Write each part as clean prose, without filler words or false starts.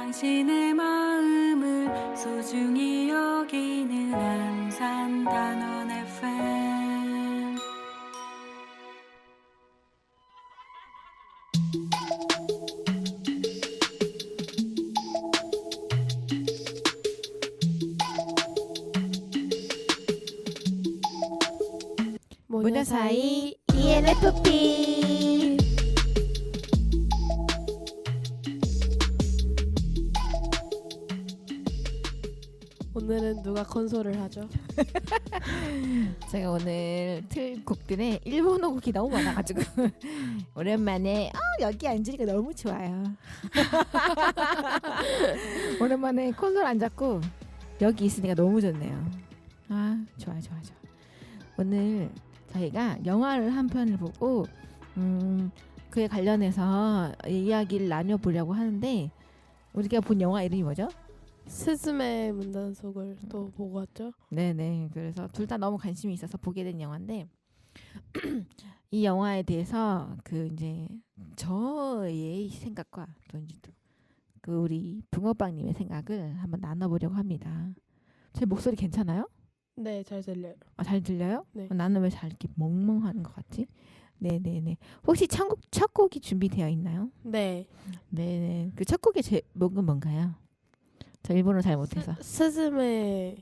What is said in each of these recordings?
당신의 마음을 소중히 여기는 안산 단원 FM. 모녀 사이 ENFP. 오늘은 누가 컨소를 하죠? 제가 오늘 틀 곡들에 일본어 곡이 너무 많아가지고 오랜만에 여기 앉으니까 너무 좋아요. 오랜만에 콘솔 안 잡고 여기 있으니까 너무 좋네요. 아 좋아요. 오늘 저희가 영화를 한 편을 보고 그에 관련해서 이야기를 나눠보려고 하는데, 우리가 본 영화 이름이 뭐죠? 스즈메 문단속을 또 보고 왔죠? 네네. 그래서 둘 다 너무 관심이 있어서 보게 된 영화인데 이 영화에 대해서 그 이제 저의 생각과 또 이제 그 우리 붕어빵님의 생각을 한번 나눠보려고 합니다. 제 목소리 괜찮아요? 네, 잘 들려요. 아, 잘 들려요? 네. 나는 왜 잘 이렇게 멍멍하는 것 같지? 네네네. 혹시 첫 곡이 준비되어 있나요? 네. 네네. 그 첫 곡의 제목은 뭔가요? 저 일본어 잘 못해서. 스즈메인데요.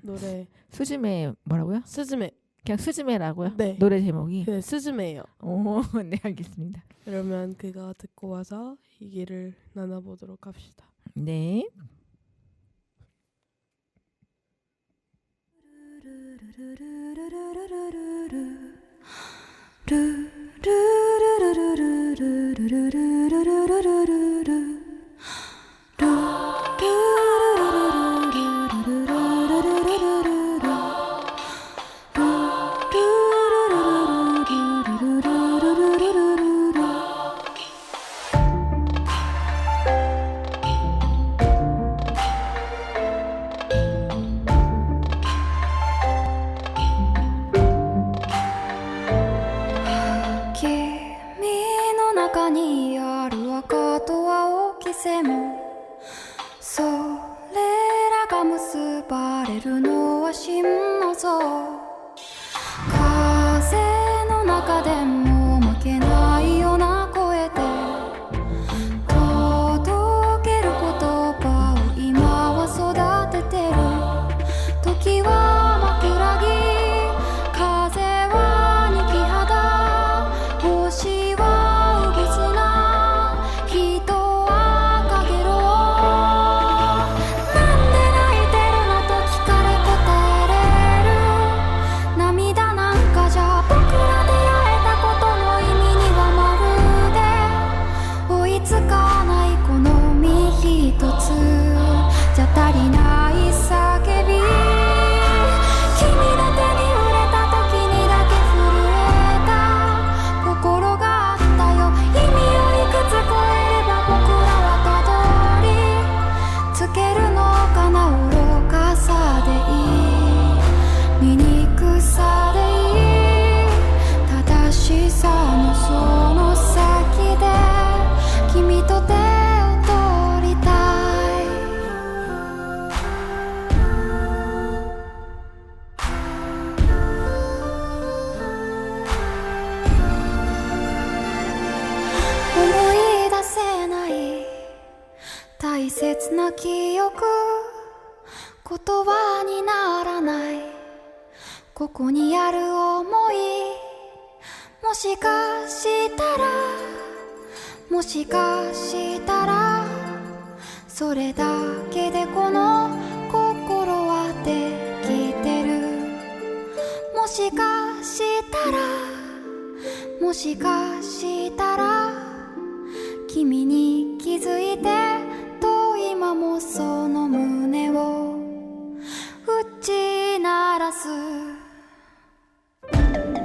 노래 수즈메 뭐라고요? 스즈메. 그냥 수즈메라고요? 네. 노래 제목이? 네, 스즈메예요. 오, 네 알겠습니다. 그러면 그거 듣고 와서 얘기를 나눠보도록 합시다. 네.それらが結ばれるのは真の像。風の中でも負けないような声で届ける言葉を今は育ててる。時は枕木、風は煮木肌、星はうぶすな、人はかげろう。なんで泣いてるのと聞かれ答えれる。涙なんかじゃ僕ら出会えたことの意味にはまるで追いつかない。この身一つじゃ足りない叫び。君の手に触れた時にだけ震えた心があったよ。意味をいくつ超えれば僕らはたどりつけるのかな。愚かさでいい、醜さでいい、正しさのその先で君と手を取りたい。思い出せない大切な記憶、言葉にならない。ここにある想い、もしかしたら、もしかしたら、それだけでこの心はできてる。もしかしたら、もしかしたら、君に気づいてと今もその胸を打ち鳴らす。なんで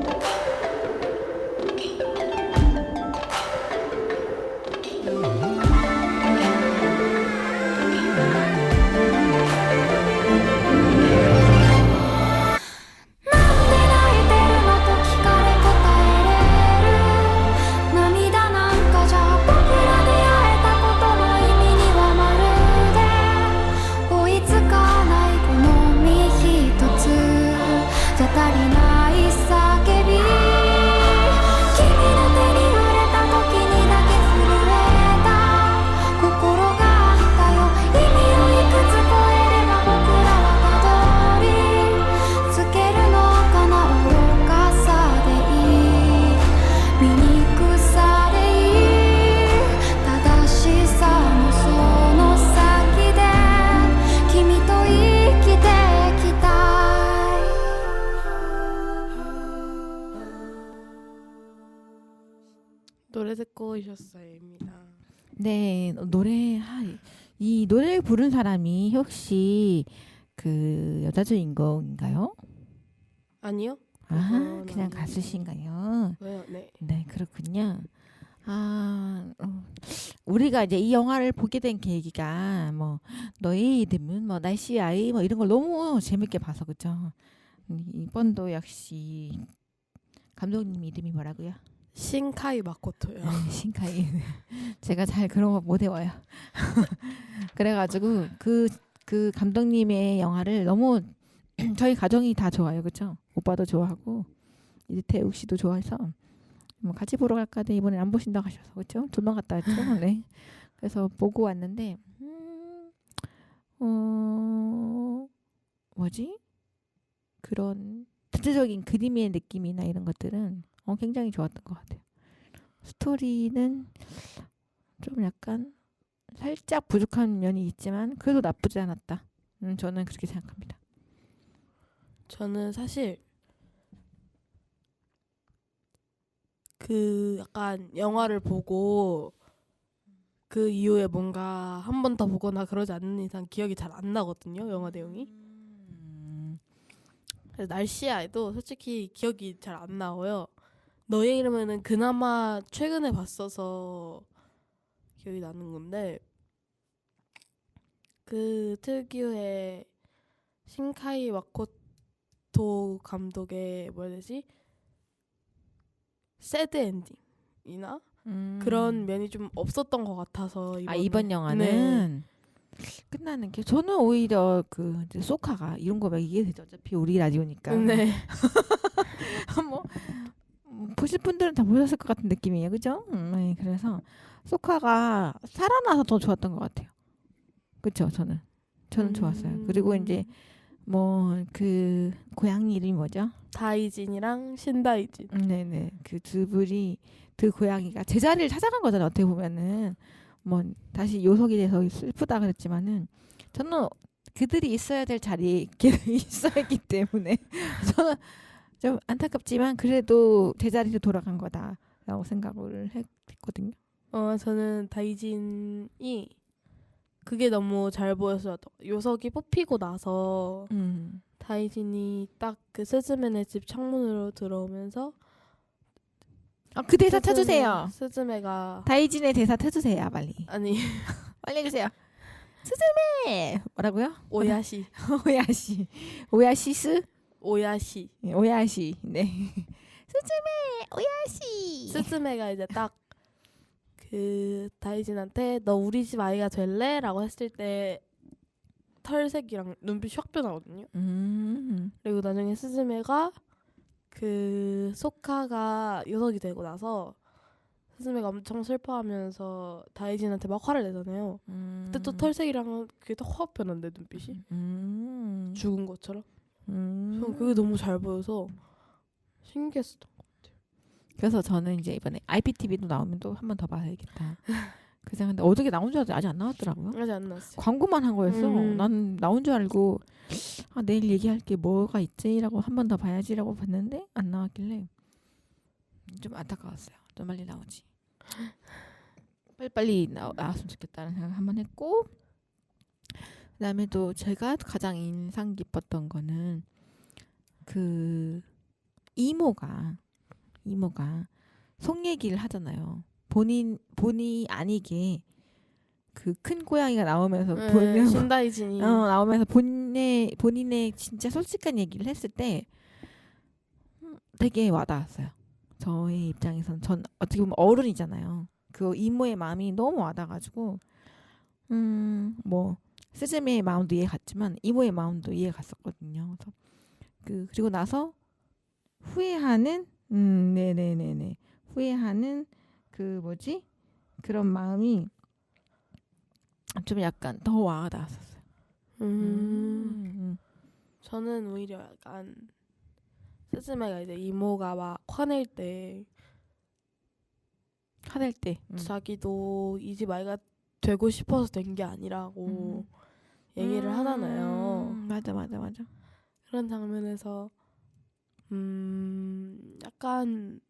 泣いてるのと聞かれ答えれる。涙 나오셨어요입니다. 네, 이 노래를 부른 사람이 혹시 그 여자 주인공인가요? 아니요? 아, 그건 그냥 아닙니다. 가수신가요? 왜요? 네. 네, 그렇군요. 우리가 이제 이 영화를 보게 된 계기가 뭐 너의 이름은 뭐 날씨 아이 뭐 이런 걸 너무 재밌게 봐서 그죠? 이번도 역시 감독님 이름이 뭐라고요? 신카이 마코토요. 신카이. 제가 잘 그런 거 못 외워요. 그래가지고 그 감독님의 영화를 너무 저희 가정이 다 좋아요, 그렇죠? 오빠도 좋아하고 이태욱 씨도 좋아해서 뭐 같이 보러 갈까 하더니 이번에 안 보신다고 하셔서 그렇죠? 조만 갔다 왔죠. 네. 그래서 보고 왔는데 뭐지? 그런 전체적인 그림의 느낌이나 이런 것들은 굉장히 좋았던 것 같아요. 스토리는 좀 약간 살짝 부족한 면이 있지만 그래도 나쁘지 않았다. 저는 그렇게 생각합니다. 저는 사실 그 약간 영화를 보고 그 이후에 뭔가 한 번 더 보거나 그러지 않는 이상 기억이 잘 안 나거든요. 영화 내용이. 그래서 날씨 아이도 솔직히 기억이 잘 안 나고요. 너의 이름은 그나마 최근에 봤어서 기억이 나는 건데 그 특유의 신카이 마코토 감독의 뭐라 해야 되지? 새드 엔딩이나 그런 면이 좀 없었던 것 같아서 이번 영화는 끝나는 게 저는 오히려 그 이제 소카가 이런 거 막 이해되죠. 어차피 우리 라디오니까. 네. 뭐 보실 분들은 다 보셨을 것 같은 느낌이에요, 그죠? 네, 그래서 소카가 살아나서 더 좋았던 것 같아요. 그렇죠, 저는 좋았어요. 그리고 이제 뭐 그 고양이 이름이 뭐죠? 다이진이랑 신다이진. 네네, 그 두 분이 그 고양이가 제자리를 찾아간 거잖아요. 어떻게 보면은 뭐 다시 요석이 돼서 슬프다 그랬지만은 저는 그들이 있어야 될 자리에 있어야했기 때문에 저는 좀 안타깝지만 그래도 제자리로 돌아간 거다라고 생각을 했거든요. 저는 다이진이 그게 너무 잘 보였어요. 요석이 뽑히고 나서 다이진이 딱 그 스즈메네 집 창문으로 들어오면서 그 대사 쳐주세요. 스즈메가 다이진의 대사 쳐주세요, 빨리. 아니 빨리 해주세요. 스즈메 뭐라고요? 오야시 오야시스 오야시 오야시 네. 스즈메 오야시. 스즈메가 이제 딱 그 다이진한테 너 우리 집 아이가 될래? 라고 했을 때 털색이랑 눈빛이 확 변하거든요. 그리고 나중에 스즈메가 그 소카가 요석이 되고 나서 스즈메가 엄청 슬퍼하면서 다이진한테 막 화를 내잖아요. 그때 또 털색이랑 그게 또 확 변한대 눈빛이. 죽은 것처럼. 전 그게 너무 잘 보여서 신기했었던 것 같아요. 그래서 저는 이제 이번에 IPTV도 나오면 또 한 번 더 봐야겠다. 그 생각인데 어떻게 나온 줄 알았더니 아직 안 나왔더라고요. 아직 안 나왔어요. 광고만 한 거였어. 난 나온 줄 알고 내일 얘기할 게 뭐가 있지라고 한 번 더 봐야지라고 봤는데 안 나왔길래 좀 안타까웠어요. 좀 빨리 나오지. 빨리 나왔으면 좋겠다는 생각 한 번 했고, 그다음에 또 제가 가장 인상 깊었던 거는 그 이모가 속 얘기를 하잖아요. 본이 아니게 그 큰 고양이가 나오면서 신다이진이 나오면서 본인의 진짜 솔직한 얘기를 했을 때 되게 와닿았어요. 저의 입장에서는 전 어떻게 보면 어른이잖아요. 그 이모의 마음이 너무 와닿아가지고 뭐 스즈메의 마음도 이해 갔지만 이모의 마음도 이해 갔었거든요. 그래서 그리고 나서 후회하는 네네네네 후회하는 그 뭐지 그런 마음이 좀 약간 더 와닿았었어요. 저는 오히려 약간 스즈메가 이제 이모가 막 화낼 때 자기도 이 집 아이가 되고 싶어서 된 게 아니라고 얘기를 하잖아요. 맞아. 그런 장면에서 약간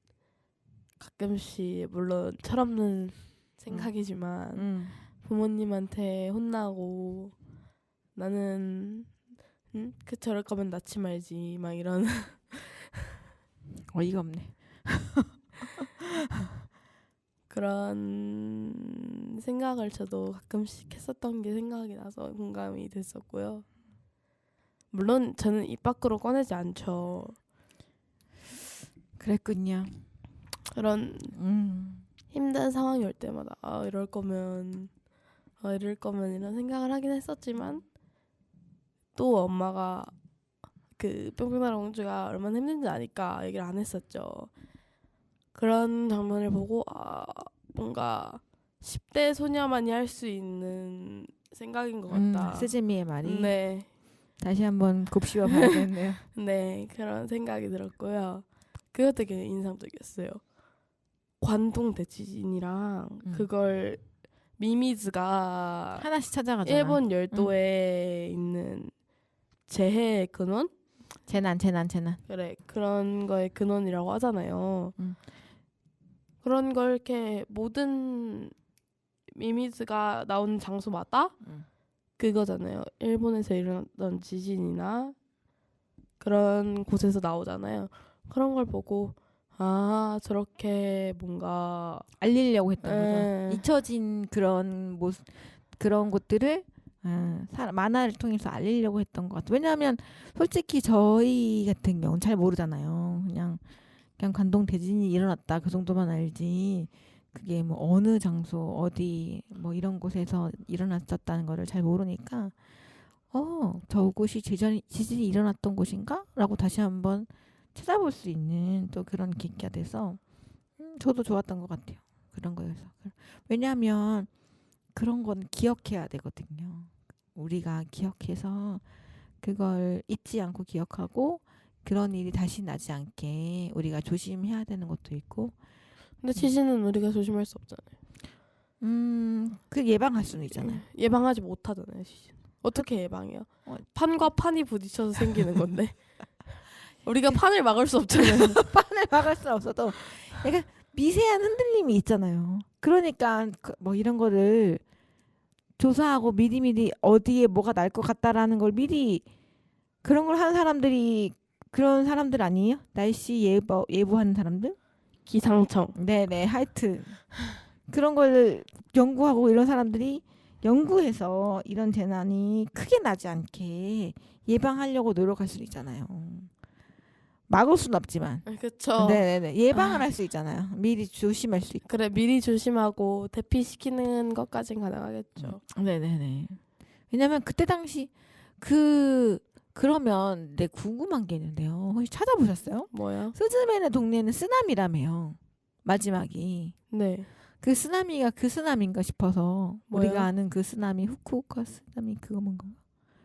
가끔씩 물론 철없는 생각이지만 부모님한테 혼나고 나는 그 저럴 거면 낳지 말지 막 이런 어이가 없네. 그런 생각을 저도 가끔씩 했었던 게 생각이 나서 공감이 됐었고요. 물론 저는 입 밖으로 꺼내지 않죠. 그랬군요. 그런 힘든 상황이 올 때마다 이럴 거면 이런 생각을 하긴 했었지만 또 엄마가 그 뿅뿅나라 공주가 얼마나 힘든지 아니까 얘기를 안 했었죠. 그런 장면을 보고 뭔가 10대 소녀만이 할 수 있는 생각인 것 같다. 스즈미의 말이 네. 다시 한번 곱씹어 봐야겠네요. 네, 그런 생각이 들었고요. 그거 되게 인상적이었어요. 관동 대지진이랑 그걸 미미즈가 하나씩 찾아가잖아. 일본 열도에 있는 재해의 근원? 재난. 그래, 그런 거의 근원이라고 하잖아요. 그런 걸 이렇게 모든 미미즈가 나오는 장소마다 그거잖아요. 일본에서 일어났던 지진이나 그런 곳에서 나오잖아요. 그런 걸 보고 저렇게 뭔가 알리려고 했던 거죠. 잊혀진 그런 곳들을 만화를 통해서 알리려고 했던 것 같아요. 왜냐하면 솔직히 저희 같은 경우는 잘 모르잖아요. 그냥 관동 대진이 일어났다 그 정도만 알지. 그게 뭐 어느 장소 어디 뭐 이런 곳에서 일어났었다는 거를 잘 모르니까 저곳이 지진이 일어났던 곳인가? 라고 다시 한번 찾아볼 수 있는 또 그런 계기가 돼서 저도 좋았던 것 같아요. 그런 거여서. 왜냐하면 그런 건 기억해야 되거든요. 우리가 기억해서 그걸 잊지 않고 기억하고 그런 일이 다시 나지 않게 우리가 조심해야 되는 것도 있고. 근데 지진은 우리가 조심할 수 없잖아요. 그 예방할 수는 있잖아요. 예방하지 못하잖아요. 지진. 어떻게 예방해요? 판과 판이 부딪혀서 생기는 건데 우리가 판을 막을 수 없잖아요. 판을 막을 수 없어도 약간 미세한 흔들림이 있잖아요. 그러니까 뭐 이런 거를 조사하고 미리 어디에 뭐가 날 것 같다라는 걸 미리 그런 걸 하는 사람들이 그런 사람들 아니에요? 날씨 예보하는 사람들? 기상청. 네네, 하여튼 그런 걸 연구하고 이런 사람들이 연구해서 이런 재난이 크게 나지 않게 예방하려고 노력할 수 있잖아요. 막을 수는 없지만. 그렇죠. 네네네, 예방을 할 수 있잖아요. 미리 조심할 수 있고. 그래, 미리 조심하고 대피시키는 것까진 가능하겠죠. 네네네. 왜냐면 그때 당시 그러면 내 궁금한 게 있는데요. 혹시 찾아보셨어요? 뭐요? 스즈메네 동네는 쓰나미라며요. 마지막이. 네. 그 쓰나미가 그 쓰나미인가 싶어서 뭐요? 우리가 아는 그 쓰나미 후쿠오카 쓰나미 그거 뭔가?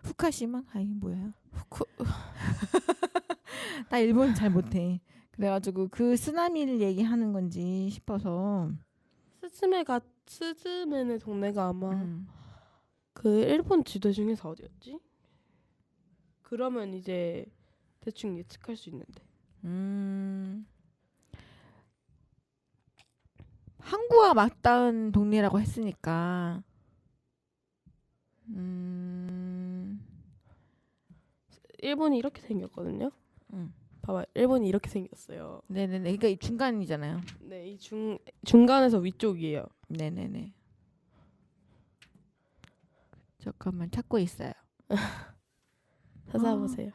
후카시마? 아이 뭐야? 나 일본 잘 못해. 그래가지고 그 쓰나미를 얘기하는 건지 싶어서. 스즈메네 동네가 아마 그 일본 지도 중에서 어디였지? 그러면 이제 대충 예측할 수 있는데. 항구와 맞닿은 동네라고 했으니까. 일본이 이렇게 생겼거든요. 봐봐, 일본이 이렇게 생겼어요. 네네네. 그러니까 이 중간이잖아요. 네, 이 중간에서 위쪽이에요. 네네네. 잠깐만 찾고 있어요. 찾아보세요.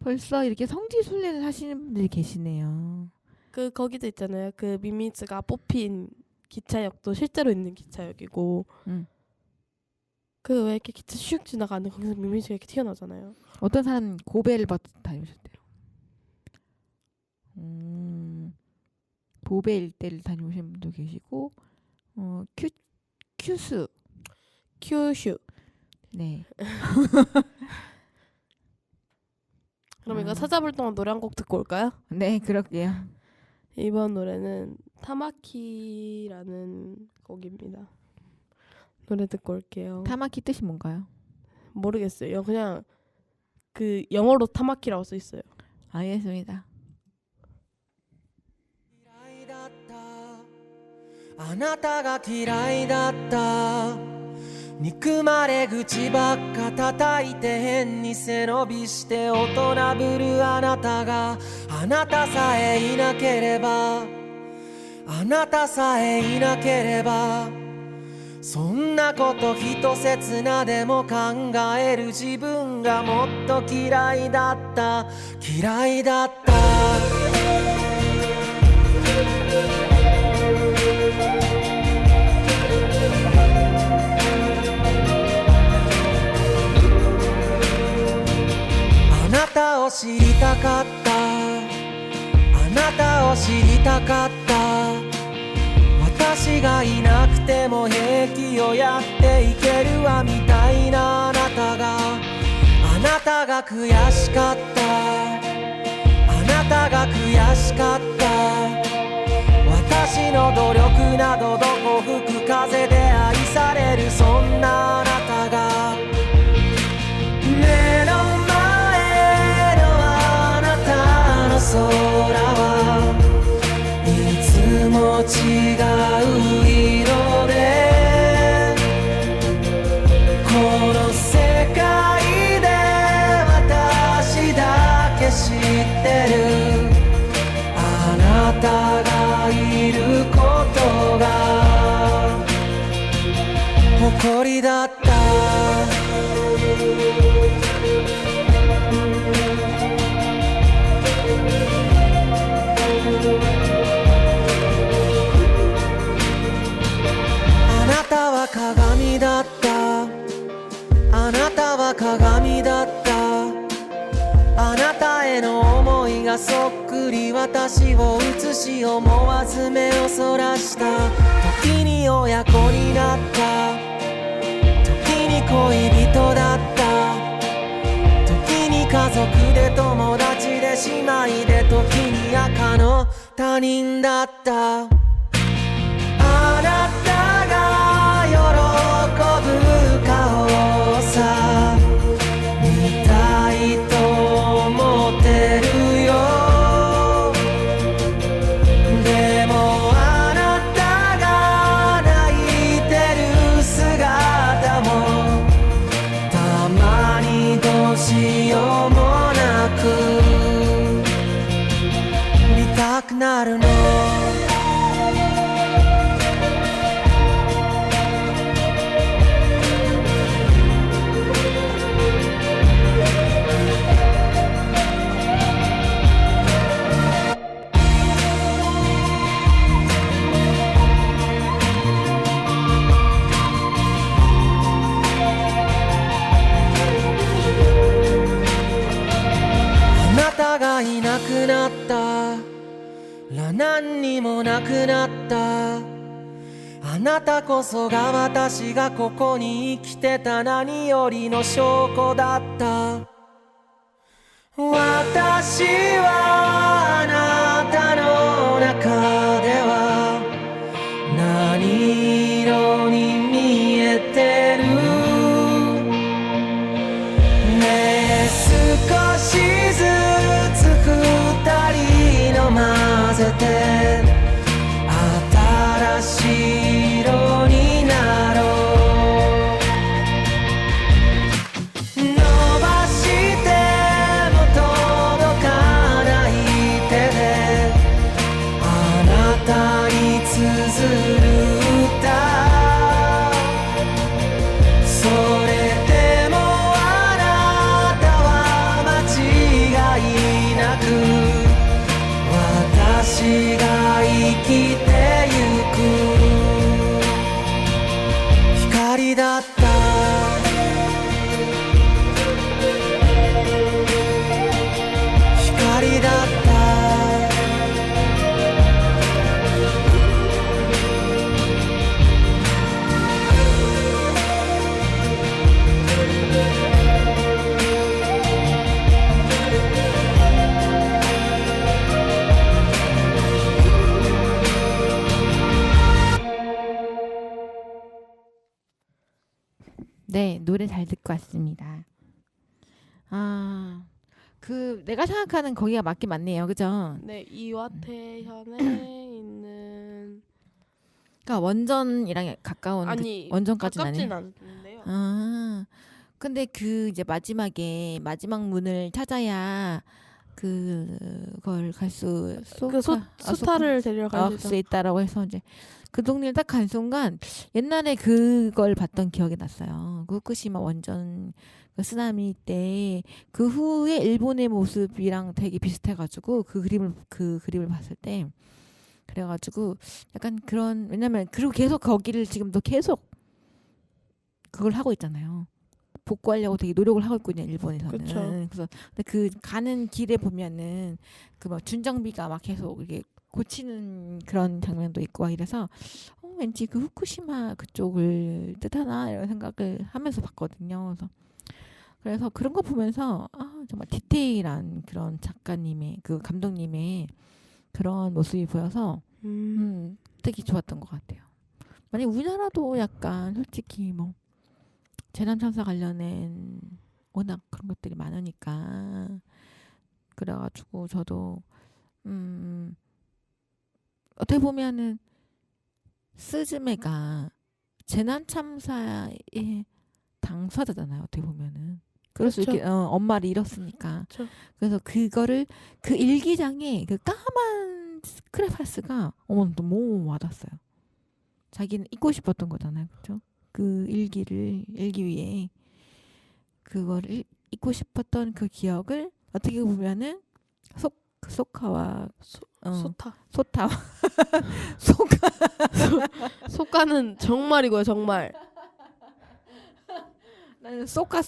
벌써 이렇게 성지순례를 하시는 분들이 계시네요. 그 거기도 있잖아요. 그 미미즈가 뽑힌 기차역도 실제로 있는 기차역이고. 그 왜 이렇게 기차 슉 지나가는 거기서 미미즈가 이렇게 튀어나오잖아요. 어떤 사람 고베를 받고 다니셨대요. 보베 일대를 다녀오신 분도 계시고, 큐슈. 네. 그럼 이거 찾아볼 동안 노래 한 곡 듣고 올까요? 네, 그럴게요. 이번 노래는 타마키라는 곡입니다. 노래 듣고 올게요. 타마키 뜻이 뭔가요? 모르겠어요. 그냥 그 영어로 타마키라고 써 있어요. 알겠습니다. あなたが嫌いだった。憎まれ口ばっか叩いて変に背伸びして大人ぶるあなたが、あなたさえいなければ、あなたさえいなければ、そんなこと一刹那でも考える自分がもっと嫌いだった、嫌いだった。あなたを知りたかった、あなたを知りたかった。私がいなくても平気をやっていけるわみたいなあなたが、あなたが悔しかった、あなたが悔しかった。私の努力などどこ吹く風で愛されるそんなあなたが、目の前のあなたの空はいつも違う色で、この世界で私だけ知ってるあなたがいることが誇りだった。あなたは鏡だった、あなたは鏡だった。あなたへの思いがそっくり私を映し、思わず目をそらした。時に親子になった、時に恋人だった、時に家族で友達で姉妹で、時に赤の他人だった。あなたが喜ぶ顔さ見たいと思ってるよ。でもあなたが泣いてる姿もたまにどうしようもなく見たくなるの。あなたがいなくなったら何にもなくなった。あなたこそが私がここに生きてた何よりの証拠だった。私はあなたの中では何色に見えてるねえ、少しずつ二人の混ぜて新しい色になろう。伸ばしても届かない手であなたに綴る歌、それでもあなたは間違いなく私が生きてゆく光だった。光だった。네, 노래 잘 듣고 왔습니다. 아, 그 내가 생각하는 거기가 맞긴 맞네요, 그죠? 네, 이와테현에 있는 그러니까 원전이랑 가까운 아니 원전까지는 가깝진 아니에요. 않은데요. 근데 그 이제 마지막에 마지막 문을 찾아야 그걸 갈 수 소타를 데리러 갈 수 있다라고 해서 이제 그 동네를 딱 간 순간 옛날에 그걸 봤던 기억이 났어요. 그 후쿠시마 원전 그 쓰나미 때 그 후에 일본의 모습이랑 되게 비슷해가지고 그 그림을 봤을 때 그래가지고 약간 그런 왜냐면 그리고 계속 거기를 지금도 계속 그걸 하고 있잖아요. 복구하려고 되게 노력을 하고 있거든요, 일본에서는. 그쵸. 그래서 근데 그 가는 길에 보면은 그 막 준정비가 막 계속 이게 고치는 그런 장면도 있고 막 이래서 왠지 그 후쿠시마 그쪽을 뜻하나 이런 생각을 하면서 봤거든요. 그래서 그런 거 보면서 정말 디테일한 그런 작가님의 그 감독님의 그런 모습이 보여서 되게 좋았던 것 같아요. 만약 우리나라도 약간 솔직히 뭐 재난참사 관련된 워낙 그런 것들이 많으니까 그래가지고 저도 어떻게 보면은 스즈메가 재난참사의 당사자잖아요. 어떻게 보면은 그럴 수 그렇죠. 있게 엄마를 잃었으니까. 그렇죠. 그래서 그거를 그 일기장에 그 까만 크레파스가 너무 와닿았어요. 자기는 잊고 싶었던 거잖아요, 그렇죠? 그 일기 위에 그거를 잊고 싶었던 그 기억을 어떻게 보면은 소카와 소타와 소가는 정말 나는 소카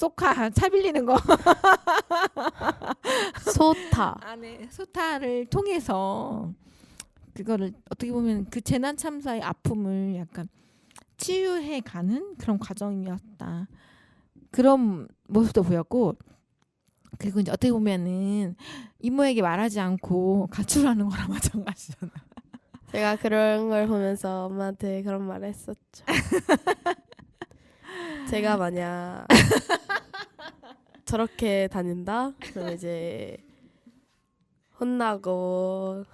차 빌리는 거 소타. 네. 소타를 통해서 그거를 어떻게 보면 그 재난 참사의 아픔을 약간 치유해 가는 그런 과정이었다. 그런 모습도 보였고 그리고 이제 어떻게 보면은 이모에게 말하지 않고 가출하는 거랑 마찬가지잖아. 제가 그런 걸 보면서 엄마한테 그런 말을 했었죠. 제가 만약 저렇게 다닌다? 그럼 이제 혼나고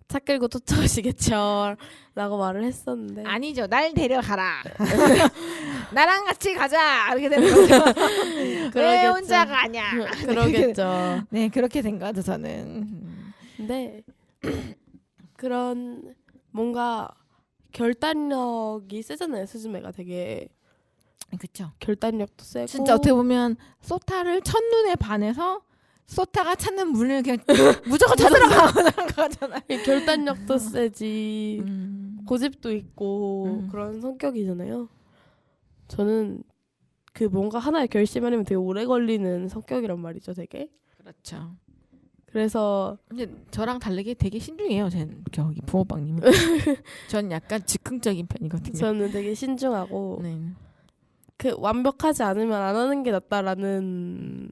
차 끌고 쫓아오시겠죠? 라고 말을 했었는데 아니죠. 날 데려가라. 나랑 같이 가자. 이렇게 되는 거죠. 왜 혼자 가냐. 그러겠죠. 네, 그렇게 된 거죠, 저는. 근데 그런 뭔가 결단력이 세잖아요. 스즈메가 되게 그렇죠. 결단력도 세고 진짜 어떻게 보면 소타를 첫눈에 반해서 소타가 찾는 문을 그냥 무조건 찾으러 가는 거잖아요. 결단력도 세지 고집도 있고 음. 그런 성격이잖아요. 저는 그 뭔가 하나에 결심하려면 되게 오래 걸리는 성격이란 말이죠, 되게. 그렇죠. 그래서 근데 저랑 다르게 되게 신중해요. 저기 붕어빵님은. 전 약간 즉흥적인 편이거든요. 저는 되게 신중하고 네. 그 완벽하지 않으면 안 하는 게 낫다라는.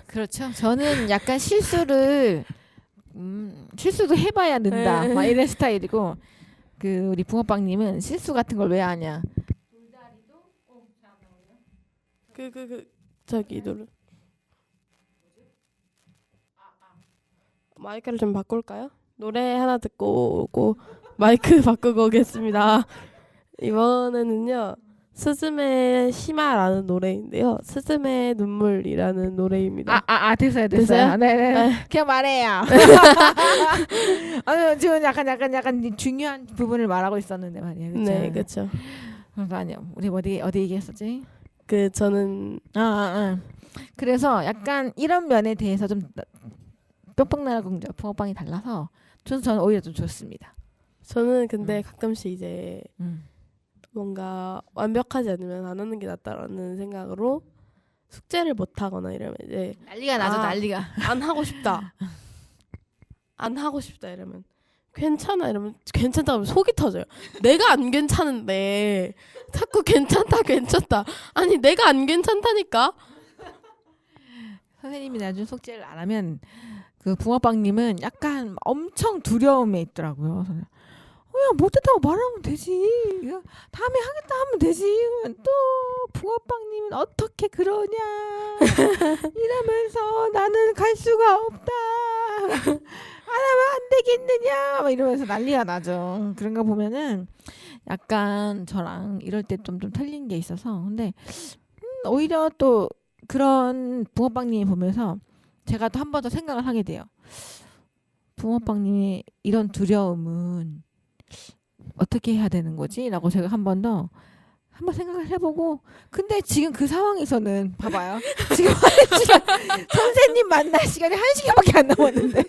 그렇죠. 저는 약간 실수도 해봐야 는다. 막 이런 스타일이고 그 우리 붕어빵님은 실수 같은 걸 왜 하냐. 저기 노래 마이크를 좀 바꿀까요? 노래 하나 듣고 오고 마이크 바꾸고 오겠습니다. 이번에는요 스즈메 시마라는 노래인데요. 스즈메 눈물이라는 노래입니다. 됐어요. 됐어요? 네네. 그냥 말해요. 지금 약간 중요한 부분을 말하고 있었는데 말이에요. 그쵸? 네, 그렇죠. 아니요. 우리 어디 얘기했었지? 저는 그래서 약간 이런 면에 대해서 좀 뿅빵나라 공주 붕어빵이 달라서 저는 오히려 좀 좋습니다. 저는 근데 가끔씩 이제 뭔가 완벽하지 않으면 안 하는 게 낫다라는 생각으로 숙제를 못 하거나 이러면 이제 난리가 나죠. 난리가. 안 하고 싶다. 안 하고 싶다 이러면 괜찮아 이러면 괜찮다 하면 속이 터져요. 내가 안 괜찮은데 자꾸 괜찮다. 아니 내가 안 괜찮다니까. 선생님이 나중에 숙제를 안 하면 그 붕어빵님은 약간 엄청 두려움에 있더라고요. 야 못했다고 말하면 되지. 야, 다음에 하겠다 하면 되지. 또 붕어빵님은 어떻게 그러냐. 이러면서 나는 갈 수가 없다. 안 되겠느냐 막 이러면서 난리가 나죠. 그런 거 보면은 약간 저랑 이럴 때 좀 틀린 게 있어서 근데 오히려 또 그런 붕어빵님 보면서 제가 또 한 번 더 생각을 하게 돼요. 붕어빵님의 이런 두려움은 어떻게 해야 되는 거지? 라고 제가 한번 생각을 해보고 근데 지금 그 상황에서는 봐봐요. 지금 1시간 선생님 만날 시간이 1시간밖에 안 남았는데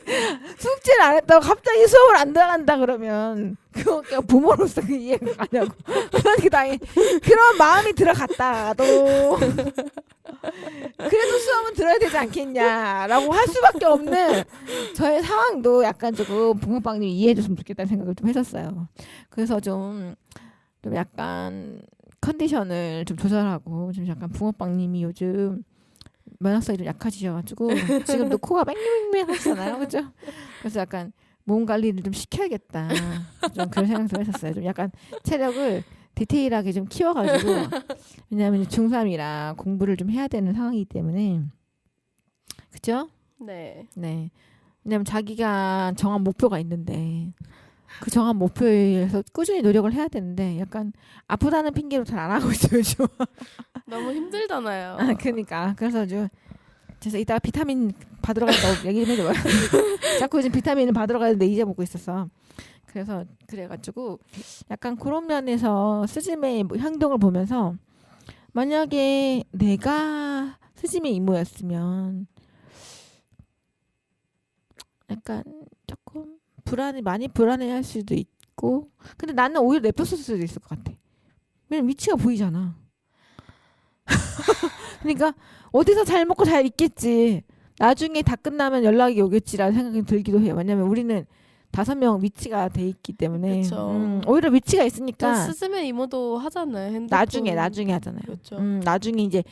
숙제를 안 했다고 갑자기 수업을 안 들어간다 그러면 그거 그냥 부모로서 그 이해가 가냐고. 그러니까 당연히 그런 마음이 들어갔다가도 그래도 수업은 들어야 되지 않겠냐라고 할 수밖에 없는 저의 상황도 약간 조금 붕어빵님이 이해해줬으면 좋겠다는 생각을 좀 했었어요. 그래서 좀 약간 컨디션을 좀 조절하고 좀 약간 붕어빵님이 요즘 면역성이 좀 약하시셔가지고 지금도 코가 맹맹맹 하시잖아요, 그죠? 그래서 약간 몸 관리를 좀 시켜야겠다 좀 그런 생각도 했었어요. 좀 약간 체력을 디테일하게 좀 키워가지고 왜냐하면 중3이라 공부를 좀 해야 되는 상황이기 때문에 그죠? 네. 네. 왜냐하면 자기가 정한 목표가 있는데 그 정한 목표에서 꾸준히 노력을 해야 되는데 약간 아프다는 핑계로 잘 안 하고 있어요 요즘. 너무 힘들잖아요. 그러니까 그래서 이따가 비타민 받으러 간다고 얘기 좀 해줘봐요. 자꾸 요즘 비타민을 받으러 가는데 잊어먹고 있어서 그래서 그래가지고 약간 그런 면에서 스즈메의 행동을 보면서 만약에 내가 스즈메 이모였으면 약간 조금 많이 불안해할 수도 있고 근데 나는 오히려 냅뒀을 수도 있을 것 같아. 왜냐면 위치가 보이잖아. 그러니까 어디서 잘 먹고 잘 있겠지. 나중에 다 끝나면 연락이 오겠지라는 생각이 들기도 해요. 왜냐면 우리는 5명 위치가 돼 있기 때문에 오히려 위치가 있으니까 스즈메 이모도 하잖아요. 핸드폰. 나중에 하잖아요. 그렇죠. 나중에 이제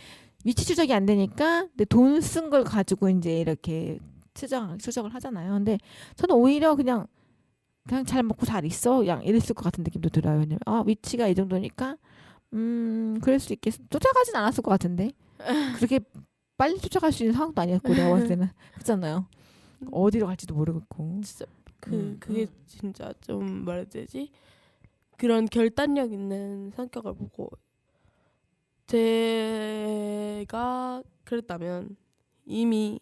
위치 추적이 안 되니까 근데 돈 쓴 걸 가지고 이제 이렇게 추적을 하잖아요. 근데 저는 오히려 그냥 잘 먹고 잘 있어 그냥 이랬을 것 같은 느낌도 들어요. 왜냐면 위치가 이 정도니까 그럴 수 있겠어. 쫓아가진 않았을 것 같은데 그렇게 빨리 쫓아갈 수 있는 상황도 아니었고 내가 봤을 때는 그렇잖아요. 어디로 갈지도 모르겠고 진짜 그게 진짜 좀 뭐라 해야 되지? 그런 결단력 있는 성격을 보고 제가 그랬다면 이미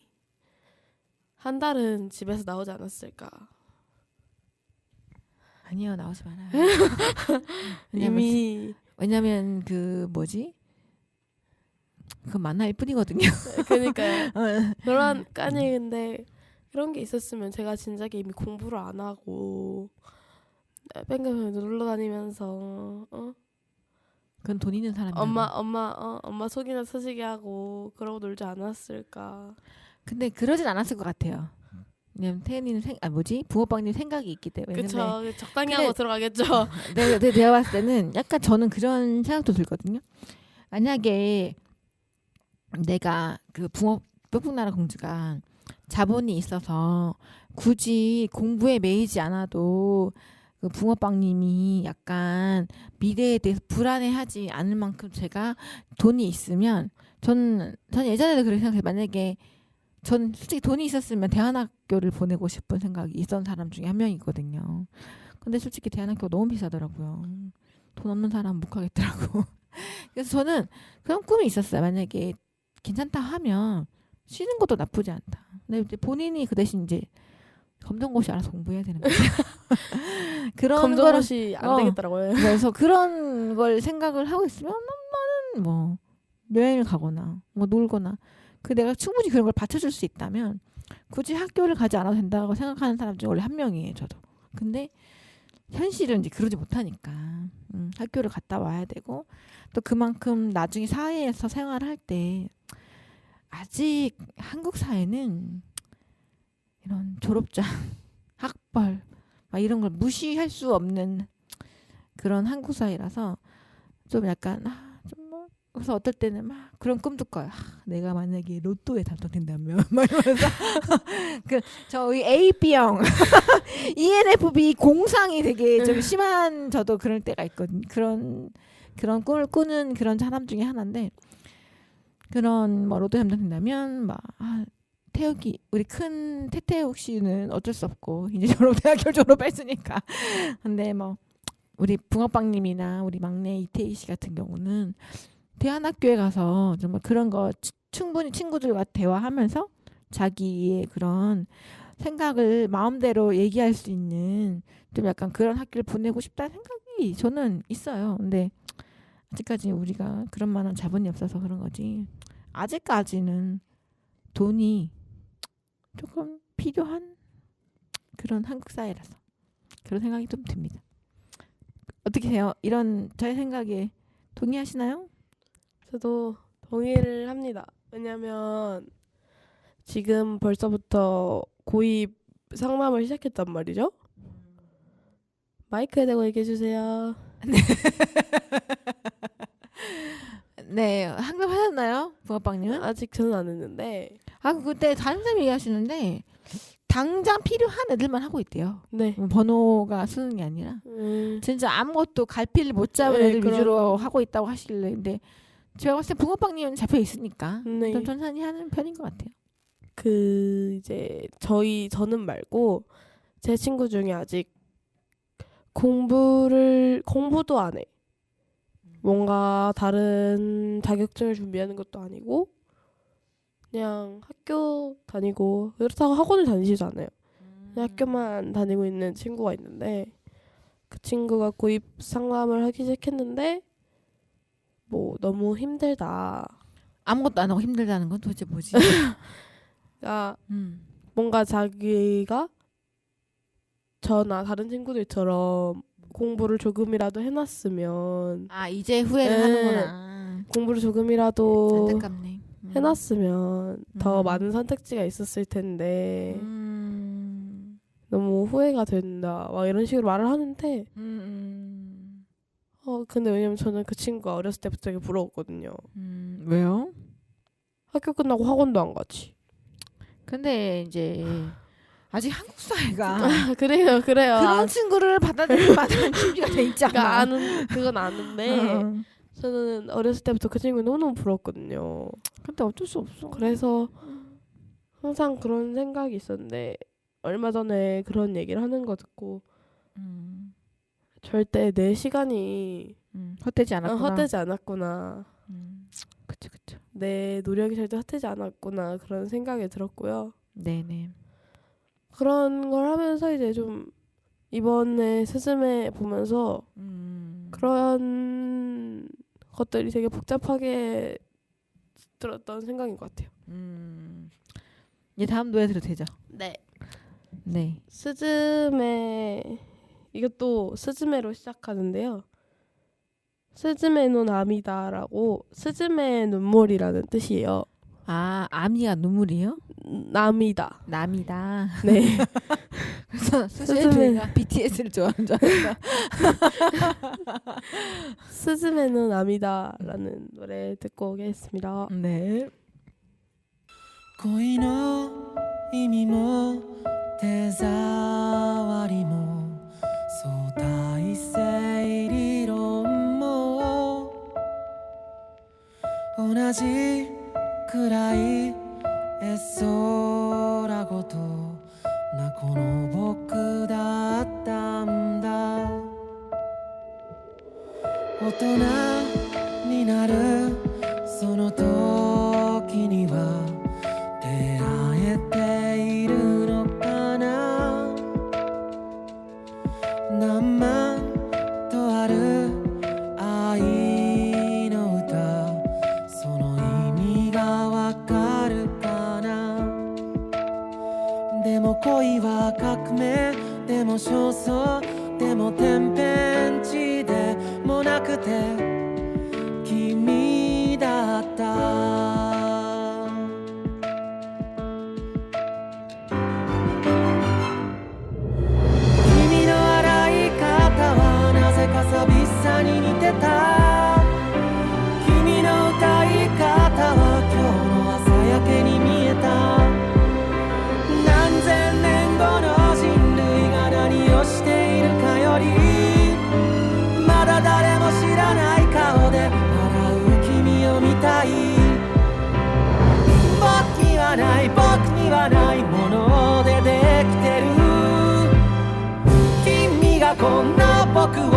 한 달은 집에서 나오지 않았을까. 아니요 나오지 말아요. 왜냐면 그 뭐지? 그 만날 뿐이거든요. 그러니까요. 그런 근데 그런 게 있었으면 제가 진작에 이미 공부를 안 하고 뺑뺑뺑 놀러 다니면서 그건 돈 있는 사람이 엄마 속이나 서시게 하고 그러고 놀지 않았을까. 근데 그러진 않았을 것 같아요. 왜냐면 태연이는 붕어빵님 생각이 있기 때문에. 그렇죠. 적당히 하고 들어가겠죠. 내가 봤을 때는 약간 저는 그런 생각도 들거든요. 만약에 내가 그 뿅뿅나라 공주가 자본이 있어서 굳이 공부에 매이지 않아도 그 붕어빵님이 약간 미래에 대해서 불안해하지 않을 만큼 제가 돈이 있으면 전 예전에도 그렇게 생각해요. 만약에 전 솔직히 돈이 있었으면 대안학교를 보내고 싶은 생각이 있던 사람 중에 한 명이거든요. 근데 솔직히 대안학교가 너무 비싸더라고요. 돈 없는 사람은 못 가겠더라고. 그래서 저는 그런 꿈이 있었어요. 만약에 괜찮다 하면 쉬는 것도 나쁘지 않다. 근데 이제 본인이 그 대신 이제 검정고시 알아서 공부해야 되는 거죠. 그런 검정고시 안 되겠더라고요. 그래서 그런 걸 생각을 하고 있으면 나는 뭐 여행을 가거나 뭐 놀거나 내가 충분히 그런 걸 받쳐줄 수 있다면 굳이 학교를 가지 않아도 된다고 생각하는 사람 중에 원래 한 명이에요, 저도. 근데 현실은 이제 그러지 못하니까 학교를 갔다 와야 되고 또 그만큼 나중에 사회에서 생활할 때 아직 한국 사회는 이런 졸업장, 학벌 막 이런 걸 무시할 수 없는 그런 한국 사회라서 좀 약간 그래서 어떨 때는 막 그런 꿈도 꿔요. 내가 만약에 로또에 당첨된다면 막 이러면서 저희 AB형 ENFP 공상이 되게 좀 심한 저도 그럴 때가 있거든요. 그런 꿈을 꾸는 그런 사람 중에 하나인데 그런 뭐 로또에 당첨된다면 막 태욱이 우리 큰 태태욱 씨는 어쩔 수 없고 이제 대학교 졸업했으니까. 근데 뭐 우리 붕어빵님이나 우리 막내 이태희 씨 같은 경우는 대안학교에 가서 정말 그런 거 충분히 친구들과 대화하면서 자기의 그런 생각을 마음대로 얘기할 수 있는 좀 약간 그런 학교를 보내고 싶다는 생각이 저는 있어요. 근데 아직까지 우리가 그런 만한 자본이 없어서 그런 거지. 아직까지는 돈이 조금 필요한 그런 한국 사회라서 그런 생각이 좀 듭니다. 어떻게 해요? 이런 저의 생각에 동의하시나요? 저도 동의를 합니다. 왜냐면 지금 벌써부터 고입 상담을 시작했단 말이죠. 마이크에 대고 얘기해 주세요. 네, 상담하셨나요? 붕어빵님은? 아직 저는 안 했는데. 그때 다른 사람이 얘기하시는데 당장 필요한 애들만 하고 있대요. 네. 번호가 쓰는 게 아니라 진짜 아무것도 갈피를 못 잡은 네, 애들 위주로 하고 있다고 하시길래. 근데 제가 봤을 때 붕어빵님은 잡혀 있으니까 네. 좀 천천히 하는 편인 것 같아요. 이제 저는 말고 제 친구 중에 아직 공부도 안 해. 뭔가 다른 자격증을 준비하는 것도 아니고 그냥 학교 다니고 그렇다고 학원을 다니지도 않아요. 그냥 학교만 다니고 있는 친구가 있는데 그 친구가 고입 상담을 하기 시작했는데 뭐 너무 힘들다. 아무것도 안 하고 힘들다는 건 도대체 뭐지? 그러니까 뭔가 자기가 저나 다른 친구들처럼 공부를 조금이라도 해놨으면 이제 후회를 네. 하는구나. 공부를 조금이라도 안타깝네. 해놨으면 더 많은 선택지가 있었을 텐데 너무 후회가 된다 막 이런 식으로 말을 하는데 근데 왜냐면 저는 그 친구가 어렸을 때부터 되게 부러웠거든요. 왜요? 학교 끝나고 학원도 안 가지. 근데 이제 아직 한국 사회가 그래요. 그런 친구를 받아들일 만한 준비가 돼 있잖아. 그건 아는데 저는 어렸을 때부터 그 친구 너무너무 부러웠거든요. 근데 어쩔 수 없어. 그래서 항상 그런 생각이 있었는데 얼마 전에 그런 얘기를 하는 거 듣고 절대 내 시간이 헛되지 않았구나. 헛되지 않았구나. 그쵸. 내 노력이 절대 헛되지 않았구나 그런 생각이 들었고요. 네네. 그런 걸 하면서 이제 좀 이번에 스즈메 보면서 그런 것들이 되게 복잡하게 들었던 생각인 것 같아요. 이제 다음 노래 들어도 되죠? 네. 네. 스즈메 이것도 스즈메로 시작하는데요. 스즈메노 나미다라고 스즈메의 눈물이라는 뜻이에요. 아미가 눈물이에요? 나미다. 남이다. 네. 그래서 스즈메가 BTS를 좋아하는 줄 알았다. 스즈메노 나미다라는 노래 듣고 오겠습니다. 네. 恋の意味も手触りも相対性理論も同じくらい絵空ごとなこの僕だったんだ大人になるその時には出会えているのかな何万とある愛の歌その意味がわかるかなでも恋は革命でも焦燥でも天変地でもなくて君だったこんな僕を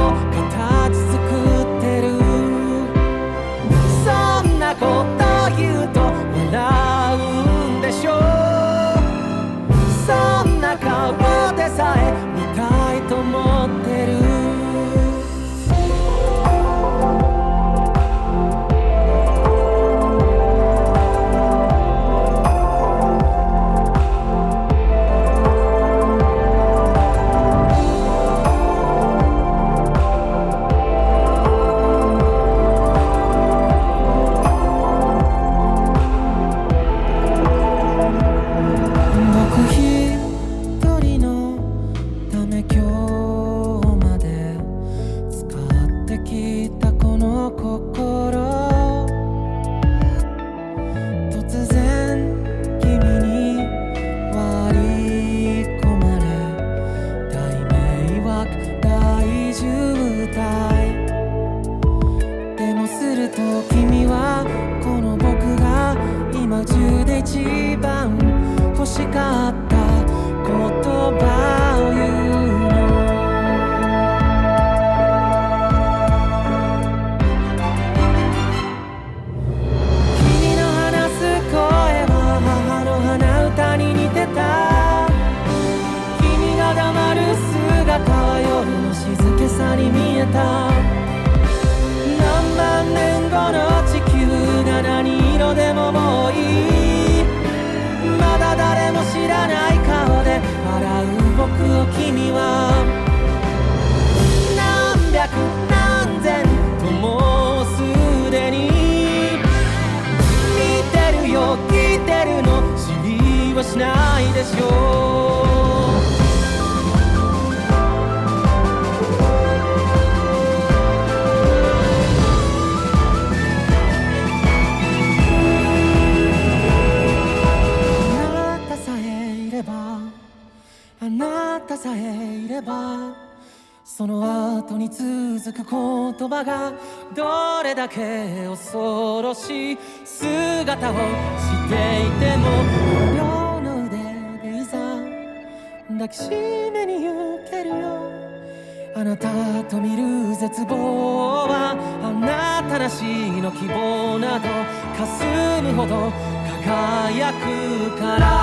形作ってるそんなこと言うと笑うんでしょそんな顔でさえ見たいと思ってる君は何百何千ともうすでに見てるよ聞いてるの知りはしないでしょうあなたさえいればその後に続く言葉がどれだけ恐ろしい姿をしていても両の腕でいざ抱きしめに行けるよあなたと見る絶望はあなたなしの希望など霞むほど輝くから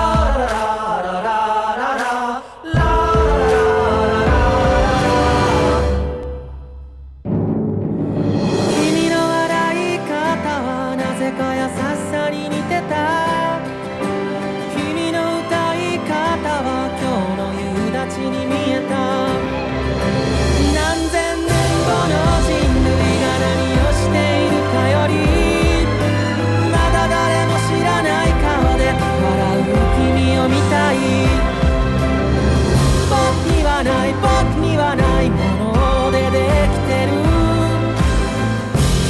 僕にはないものでできてる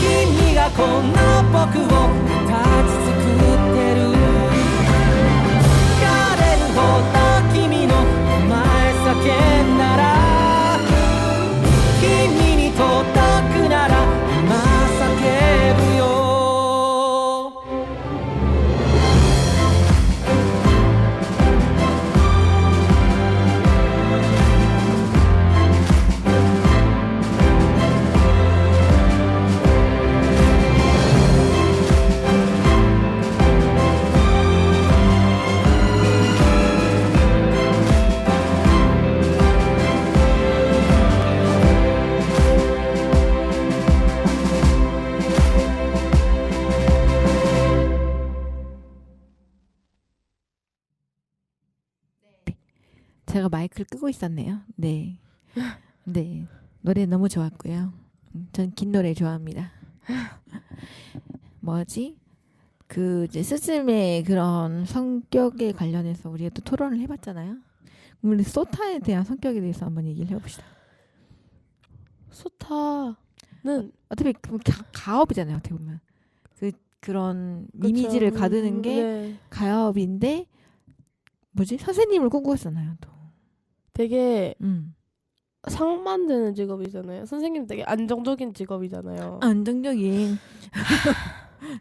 君がこんな僕を形作ってる枯れるほど君の名前叫んだら君に届くなら今叫ぶよ제가 마이크를 끄고 있었네요. 네. 네. 노래 너무 좋았고요. 전 긴 노래 좋아합니다. 뭐지? 그 이제 스즈메의 그런 성격에 관련해서 우리가 또 토론을 해봤잖아요. 우리 소타에 대한 성격에 대해서 한번 얘기를 해봅시다. 소타는 어차피 가업이잖아요. 어떻게 보면 그런 이미지를 가두는 게 네. 가업인데 뭐지? 선생님을 꿈꾸었잖아요. 또. 되게 상 만드는 직업이잖아요. 선생님 되게 안정적인 직업이잖아요. 안정적인.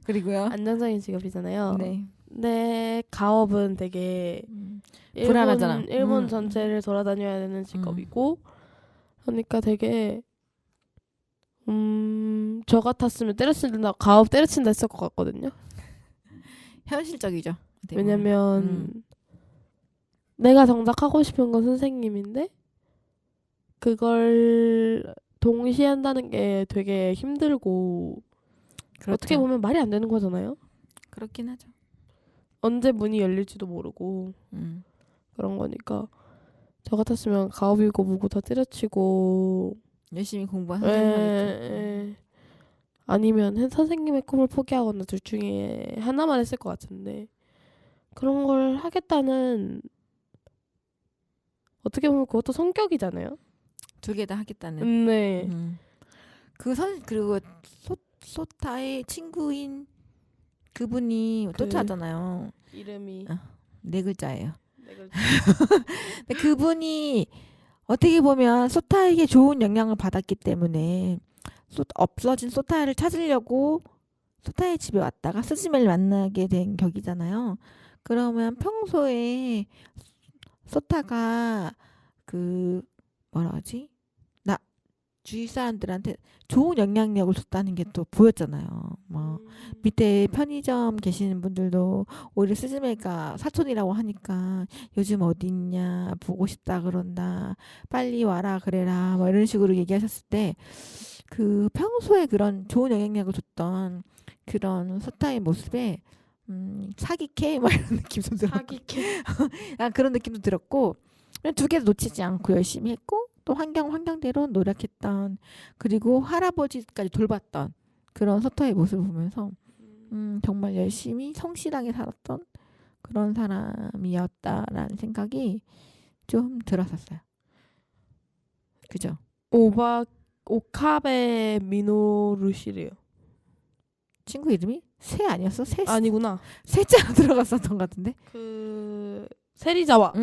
그리고요. 안정적인 직업이잖아요. 네. 근데 가업은 되게 불안하잖아. 일본 전체를 돌아다녀야 되는 직업이고 그러니까 되게 저 같았으면 때려친다 가업 때려친다 했을 것 같거든요. 현실적이죠. 어떻게 보면. 왜냐면 내가 정작 하고 싶은 건 선생님인데 그걸 동시에 한다는 게 되게 힘들고 그렇죠. 어떻게 보면 말이 안 되는 거잖아요. 그렇긴 하죠. 언제 문이 열릴지도 모르고 음. 그런 거니까 저 같았으면 가업이고 뭐고 다 때려치고 열심히 공부한 에, 선생님이겠죠. 에. 아니면 선생님의 꿈을 포기하거나 둘 중에 하나만 했을 것 같은데 그런 걸 하겠다는 어떻게 보면 그것도 성격이잖아요. 두 개 다 하겠다는. 네. 그리고 소타의 친구인 그분이 쫓아왔잖아요. 이름이 4글자예요. 네 글자. 근데 그분이 어떻게 보면 소타에게 좋은 영향을 받았기 때문에 없어진 소타를 찾으려고 소타의 집에 왔다가 스즈메를 만나게 된 격이잖아요. 그러면 평소에 소타가 그 뭐라 하지? 주위 사람들한테 좋은 영향력을 줬다는 게 또 보였잖아요. 뭐 밑에 편의점 계시는 분들도 오히려 스즈메가 사촌이라고 하니까 요즘 어디 있냐 보고 싶다 그런다 빨리 와라 그래라 뭐 이런 식으로 얘기하셨을 때 그 평소에 그런 좋은 영향력을 줬던 그런 소타의 모습에 사기캐 막 이런 느낌도 들었고 사기캐. 그런 느낌도 들었고 두 개도 놓치지 않고 열심히 했고 또 환경대로 노력했던 그리고 할아버지까지 돌봤던 그런 소타의 모습을 보면서 정말 열심히 성실하게 살았던 그런 사람이었다라는 생각이 좀 들었었어요. 그죠? 오카베 미노루시래요. 친구 이름이 새 아니었어? 아니구나. 세자로 들어갔었던 것 같은데. 그 세리자와.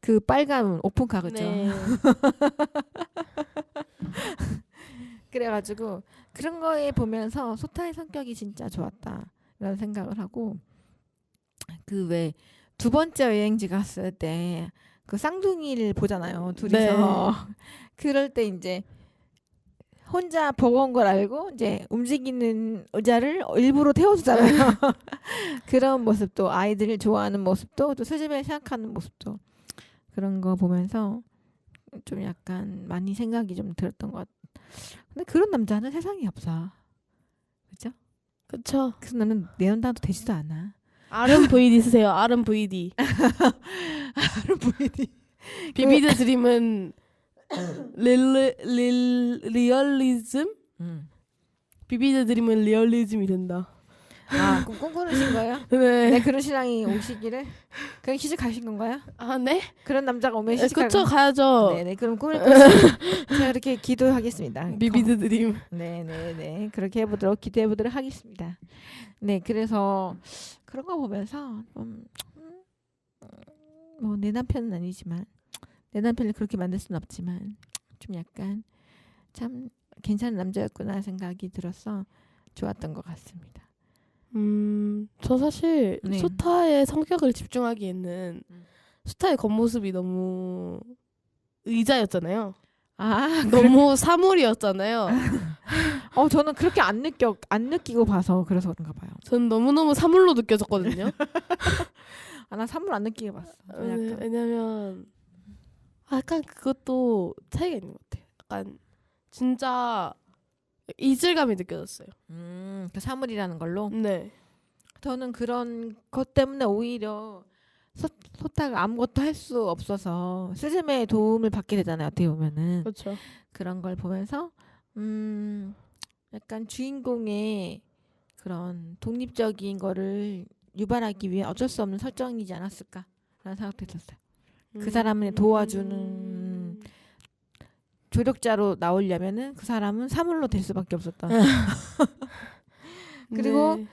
그 빨간 오픈카 그죠? 네. 그래가지고 그런 거에 보면서 소타의 성격이 진짜 좋았다라는 생각을 하고 그 왜 두 번째 여행지 갔을 때 그 쌍둥이를 보잖아요 둘이서 네. 그럴 때 이제 혼자 버거운 걸 알고 이제 움직이는 의자를 일부러 태워주잖아요. 그런 모습도 아이들을 좋아하는 모습도 또 스즈메 생각하는 모습도 그런 거 보면서 좀 약간 많이 생각이 좀 들었던 것 같아요. 근데 그런 남자는 세상에 없어. 그죠? 그쵸. 그래서 나는 내연당도 되지도 않아. RMVD 쓰세요. RMVD. RMVD. 비비드 드림은 리얼리즘? 비비드 드림은 리얼리즘이 된다. 아, 그럼 꿈꾸르신 거예요? 네. 네, 그런 신랑이 오시기를? 그냥 시집 가신 건가요? 아, 네? 그런 남자가 오면 네, 시집 그쵸, 가야죠. 네네, 그럼 꿈을 꾸시면 제가 그렇게 기도하겠습니다. 비비드 드림. 네네네, 그렇게 해보도록 기대해보도록 하겠습니다. 네, 그래서 그런 거 보면서 뭐 내 남편은 아니지만 내 남편을 그렇게 만들 수는 없지만 좀 약간 참 괜찮은 남자였구나 생각이 들어서 좋았던 것 같습니다. 저 사실 네. 소타의 성격을 집중하기에는 소타의 겉모습이 너무 의자였잖아요. 아, 너무 사물이었잖아요. 저는 그렇게 안 느끼고 봐서 그래서 그런가 봐요. 전 너무너무 사물로 느껴졌거든요. 난 사물 안 느끼게 봤어. 약간. 왜냐면 약간 그것도 차이가 있는 것 같아요. 약간 진짜 이질감이 느껴졌어요. 그 사물이라는 걸로. 네. 저는 그런 것 때문에 오히려 소타가 아무것도 할 수 없어서 스즈메의 도움을 받게 되잖아요. 어떻게 보면은 그렇죠. 그런 걸 보면서 약간 주인공의 그런 독립적인 거를 유발하기 위해 어쩔 수 없는 설정이지 않았을까라는 생각도 했었어요. 그 사람을 도와주는 조력자로 나오려면은 그 사람은 사물로 될 수밖에 없었다. 그리고 네.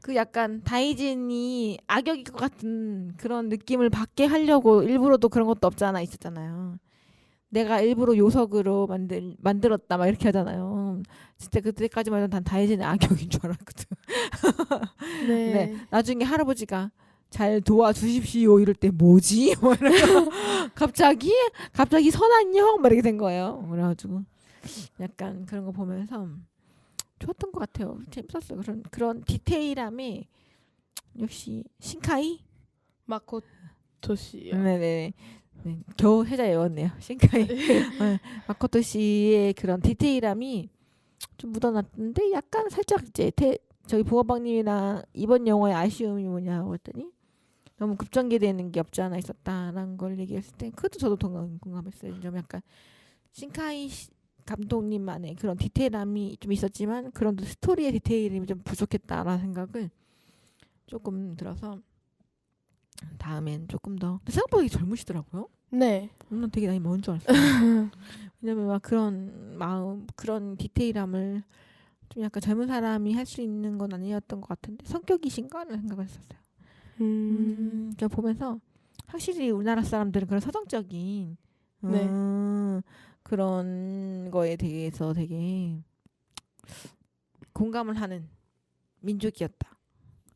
그 약간 다이진이 악역일 것 같은 그런 느낌을 받게 하려고 일부러도 그런 것도 없잖아 있었잖아요. 내가 일부러 요석으로 만들었다 막 이렇게 하잖아요. 진짜 그때까지만 해도 난 다이진의 악역인 줄 알았거든. 네. 네. 나중에 할아버지가 잘 도와주십시오 이럴 때 뭐지? 뭐 이러면서 갑자기 선한 형 막 이렇게 된 거예요. 그래가지고 약간 그런 거 보면서 좋았던 것 같아요. 재밌었어요. 그런 디테일함이 역시 신카이. 마코토 씨요. 네네. 네, 겨우 해자 외웠네요. 신카이. 네, 마코토 씨의 그런 디테일함이 좀 묻어났는데 약간 살짝 이제 저기 붕어빵님이랑 이번 영화의 아쉬움이 뭐냐고 했더니 너무 급전개되는 게 없지 않아 있었다라는 걸 얘기했을 때 그것도 저도 공감했어요. 좀 약간 신카이 감독님만의 그런 디테일함이 좀 있었지만 그런 스토리의 디테일이 좀 부족했다라는 생각을 조금 들어서 다음엔 조금 더 생각보다 되게 젊으시더라고요. 네. 되게 나이 먼 줄 알았어요. 왜냐면 막 그런 마음, 그런 디테일함을 좀 약간 젊은 사람이 할 수 있는 건 아니었던 것 같은데 성격이신가라는 생각을 했었어요. 저 보면서 확실히 우리나라 사람들은 그런 서정적인 네. 그런 거에 대해서 되게 공감을 하는 민족이었다.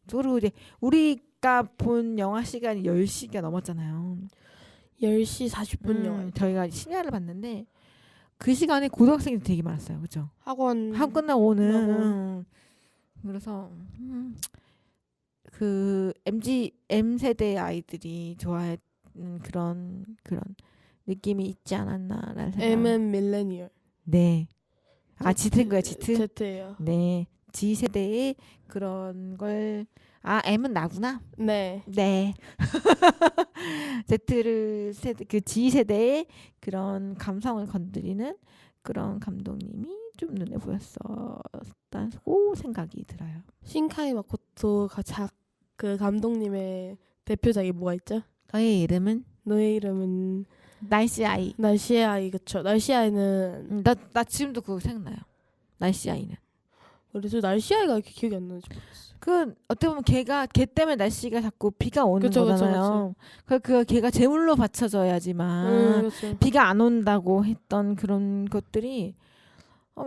그리고 이제 우리가 본 영화 시간이 10시가 넘었잖아요. 10시 40분 영화. 저희가 심야를 봤는데 그 시간에 고등학생이 되게 많았어요. 그죠? 학원 끝나고 오는. 그래서 그 M세대 아이들이 좋아하는 그런 느낌이 있지 않았나라는 생각. M은 밀레니얼. 네. Z인 거야, Z? Z예요. 네. G세대의 그런 걸 M은 나구나. 네. 네. 그 G세대의 그런 감성을 건드리는 그런 감독님이 좀 눈에 보였었다고 생각이 들어요. 신카이 마코토가 그 감독님의 대표작이 뭐가 있죠? 저의 이름은 너의 이름은 날씨 아이. 날씨의 아이. 그쵸. 날씨의 아이는 나 지금도 그거 생각나요. 날씨 아이는. 그래서 날씨의 아이가 이렇게 기억이 안 나는지 모르겠어요. 그 어떻게 보면 걔 때문에 날씨가 자꾸 비가 오는 그쵸, 거잖아요. 그 걔가 제물로 바쳐져야지만 그쵸. 비가 안 온다고 했던 그런 것들이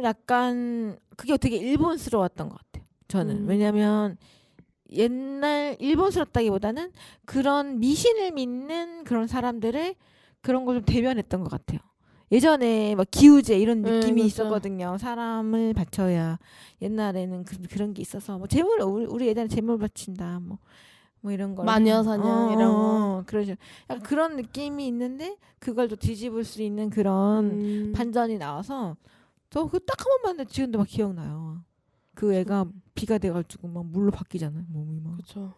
약간 그게 되게 일본스러웠던 것 같아요. 저는 왜냐하면 옛날 일본스럽다기보다는 그런 미신을 믿는 그런 사람들을 그런 걸 좀 대변했던 것 같아요. 예전에 막 기우제 이런 느낌이 그렇죠. 있었거든요. 사람을 바쳐야 옛날에는 그런 게 있어서 뭐 재물 우리 예전에 재물 바친다 뭐 이런 거 마녀 사냥 이런 거. 그러죠. 약간 그런 느낌이 있는데 그걸 또 뒤집을 수 있는 그런 반전이 나와서 저 그 딱 한 번 봤는데 지금도 막 기억나요. 그 애가 비가 돼가지고 막 물로 바뀌잖아요. 몸이 막. 그렇죠.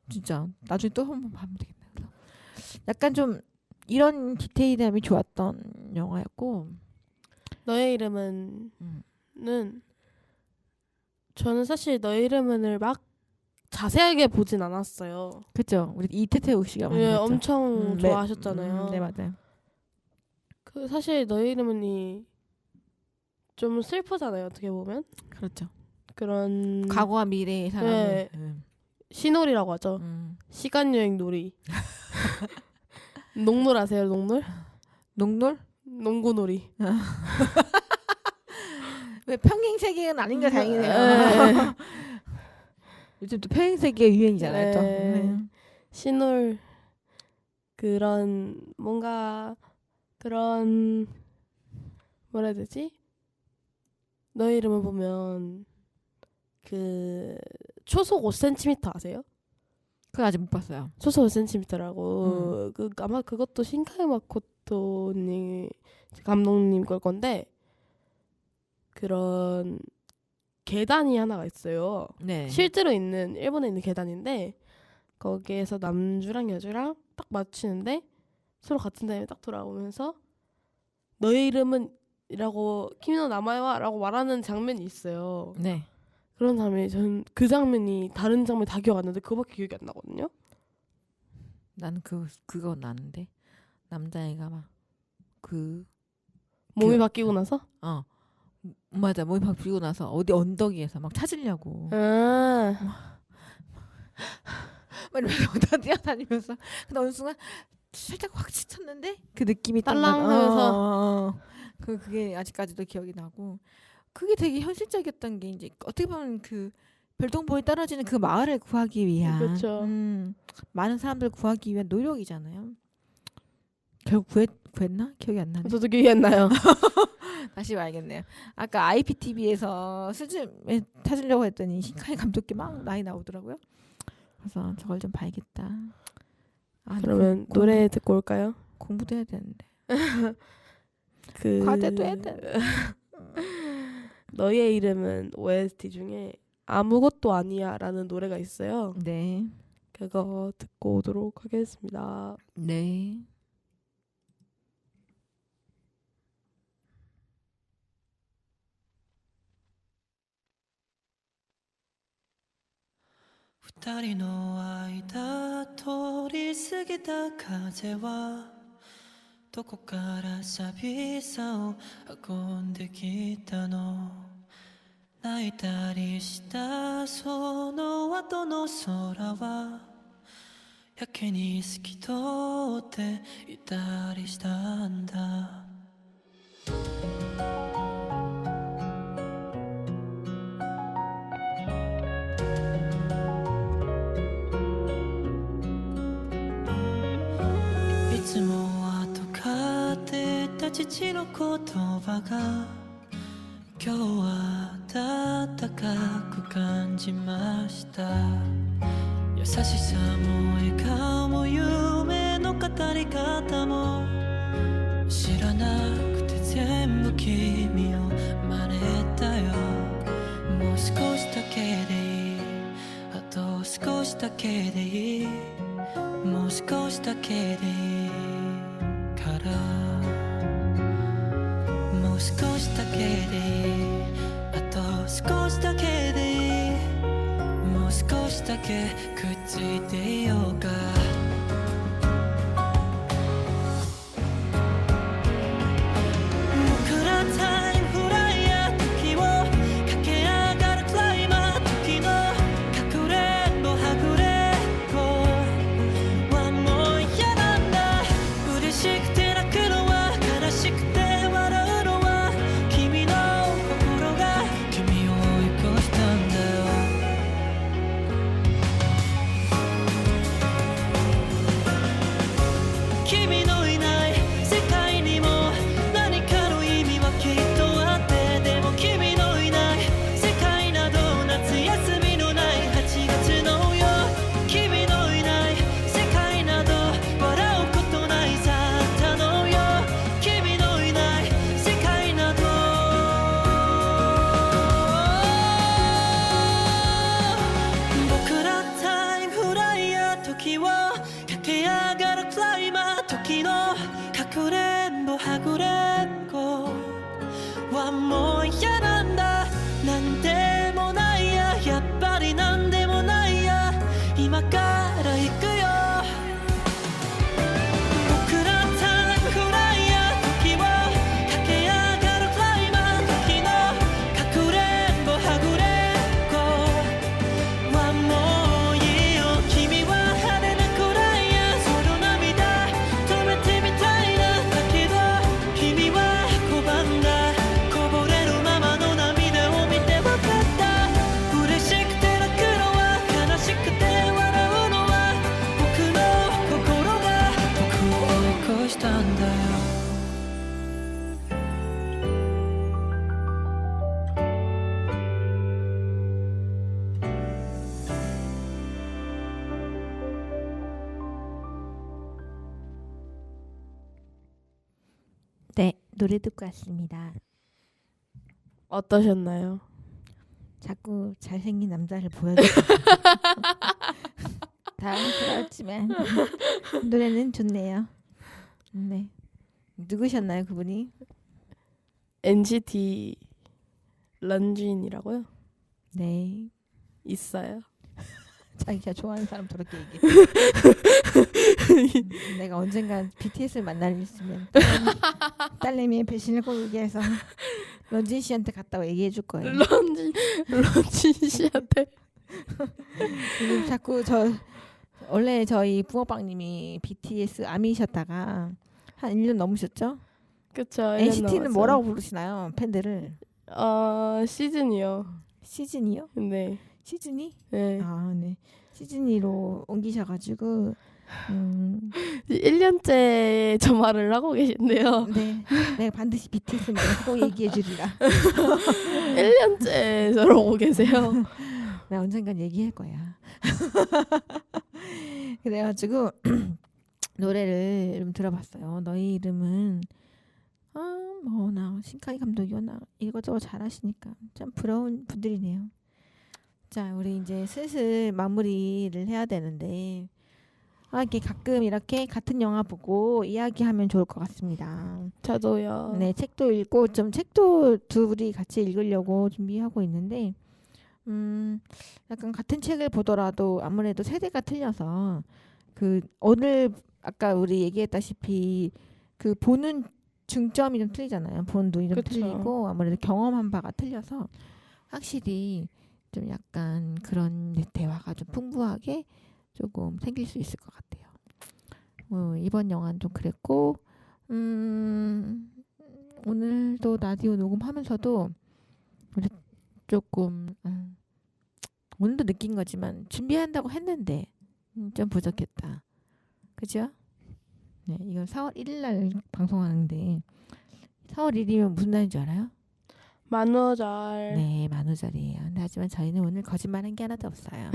진짜 나중에 또 한 번 보면 되겠네. 약간 좀 이런 디테일함이 좋았던 영화였고. 너의 이름은 저는 사실 너의 이름은을 막 자세하게 보진 않았어요. 그렇죠. 우리 이태태우 씨가 많이 봤죠. 엄청 좋아하셨잖아요. 네 맞아요. 그 사실 너의 이름은이 좀 슬프잖아요. 어떻게 보면. 그렇죠. 그런 과거와 미래의 사람을. 네. 시놀이라고 하죠. 시간 여행 놀이. 농놀 아세요? 농놀? 농놀? 농구놀이. 왜 평행 세계는 아닌가 다행이네요. 요즘 또 평행 세계 유행이잖아요. 또. 시놀 그런 뭔가 그런 뭐라 해야 되지? 너의 이름을 보면 그 초속 5cm 아세요? 그거 아직 못 봤어요. 초속 5cm라고 그 아마 그것도 신카이 마코토님 감독님 걸 건데 그런 계단이 하나가 있어요. 네. 실제로 있는 일본에 있는 계단인데 거기에서 남주랑 여주랑 딱 마주치는데 서로 같은 타임에 딱 돌아오면서 너의 이름은 이라고 키미노 나마에와라고 말하는 장면이 있어요. 네. 그런 장면이 저는 그 장면이 다른 장면 다 기억 안 나는데 그거밖에 기억이 안 나거든요. 나는 그거 나는데 남자애가 막 몸이 바뀌고 나서 맞아 몸이 바뀌고 나서 어디 언덕위에서 막 찾으려고 막 이러면서 뛰어다니면서 근데 어느 순간 살짝 확 지쳤는데 그 느낌이 딸랑하면서 그게 아직까지도 기억이 나고 그게 되게 현실적이었던 게 이제 어떻게 보면 그 별똥별이 떨어지는 그 마을을 구하기 위한 그쵸. 많은 사람들 구하기 위한 노력이잖아요. 결국 구했나? 기억이 안 나네. 저도 기억이 안 나요. 다시 봐야겠네요. 아까 IPTV에서 스즈메 찾으려고 했더니 신카이 감독께 막 많이 나오더라고요. 그래서 저걸 좀 봐야겠다. 아, 그러면 노래 듣고 올까요? 공부도 해야 되는데. 그 과제도 해야 되는데. 너의 이름은 OST 중에 아무것도 아니야라는 노래가 있어요. 네. 그거 듣고 오도록 하겠습니다. 네. 二人の間通り過ぎた風はどこから寂しさを運んできたの泣いたりしたその後の空はやけに透き通っていたりしたんだいつも後かってた父の言葉が今日は温かく感じました優しさも笑顔も夢の語り方も知らなくて全部君を真似たよもう少しだけでいいあと少しだけでいいもう少しだけでいいからもう少しだけでいいあと少しだけでいいもう少しだけくっついていようか僕らタイムフライヤー時を駆け上がるクライマー時のかくれんぼはぐれんぼはもう嫌なんだ嬉しくて泣くのは悲しくて笑うのは君の心が君を追い越したんだよ君のいない世界にも何かの意味はきっとあってでも君のいない世界など夏休みのない8月のよ君のいない世界など笑うことないサンタのよ君のいない世界など僕らタイムフライヤー時を駆け上がるクライマー時のかくれんぼはぐれんぼはもう嫌なんだなんでもないややっぱりなんでもないや今から行くよ僕らタイムフライヤー時を駆け上がるクライマー時のかくれんぼはぐれんぼはもういいよ君は派手なくらいやその涙止めてみたいなだけど君は拒んだこぼれるままの涙を見て分かった嬉しくて泣くのは悲しくて笑うのは僕の心が僕を追い越したんだよ네, 노래 듣고 왔습니다. 어떠셨나요? 자꾸 잘생긴 남자를 보여주고 당황스러웠지만 노래는 좋네요. 네, 누구셨나요 그분이? NCT 런쥔이라고요? 네, 있어요. 자기가 좋아하는 사람 저렇게 얘기해. 내가 언젠가 BTS를 만날 일 있으면 딸내미의 배신을 꼬이게 해서 런쥔 씨한테 갔다고 얘기해 줄 거예요. 런쥔 씨한테 자꾸 원래 저희 붕어빵님이 BTS 아미셨다가 한 1년 넘으셨죠? 그쵸. NCT는 뭐라고 부르시나요? 팬들을 시즌이요. 시즌이요? 네. 시즈니? 네. 아, 네. 시즈니로 옮기셔가지고 1년째 저 말을 하고 계신데요. 네, 내가 반드시 BTS인데 꼭 얘기해 주리라. 1년째 저러고 계세요. 나 언젠간 얘기할 거야. 그래가지고 노래를 좀 들어봤어요. 너의 이름은 나 신카이 감독이요. 나 이것저것 잘하시니까 참 부러운 분들이네요. 자, 우리 이제 슬슬 마무리를 해야 되는데 이렇게 가끔 이렇게 같은 영화 보고 이야기하면 좋을 것 같습니다. 저도요. 네, 책도 읽고 좀 책도 둘이 같이 읽으려고 준비하고 있는데 약간 같은 책을 보더라도 아무래도 세대가 틀려서 그 오늘 아까 우리 얘기했다시피 그 보는 중점이 좀 틀리잖아요. 보는 눈이 좀 그쵸. 틀리고 아무래도 경험한 바가 틀려서 확실히 좀 약간 그런 대화가 좀 풍부하게 조금 생길 수 있을 것 같아요. 이번 영화는 좀 그랬고 오늘도 라디오 녹음하면서도 우리 조금 오늘도 느낀 거지만 준비한다고 했는데 좀 부족했다. 그죠? 네, 이건 4월 1일 날 방송하는데 4월 1일이면 무슨 날인 줄 알아요? 만우절. 네, 만우절이에요. 근데 하지만 저희는 오늘 거짓말한 게 하나도 없어요.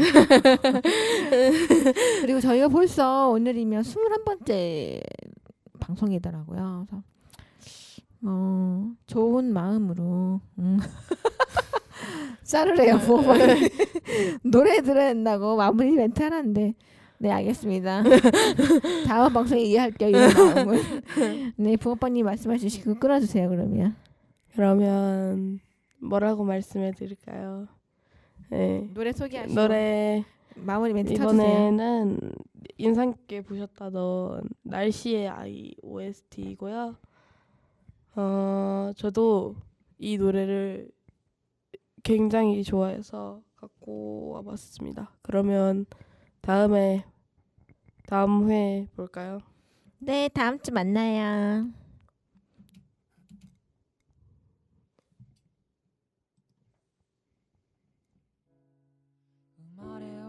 그리고 저희가 벌써 오늘이면 21번째 방송이더라고요. 그래서 좋은 마음으로 짜르래요. 노래 들어야 된다고 마무리 멘트 하는데 네, 알겠습니다. 다음 방송에 이해할게요. 이런 마음을. 네, 붕어빵님 말씀해 주시고 끊어주세요. 그러면 뭐라고 말씀해 드릴까요? 네. 노래 소개하시고 노래 마무리 멘트 쳐주세요. 이번에는 인상 깊게 보셨다던 날씨의 아이 OST이고요. 저도 이 노래를 굉장히 좋아해서 갖고 와봤습니다. 그러면 다음 회 볼까요? 네, 다음 주 만나요.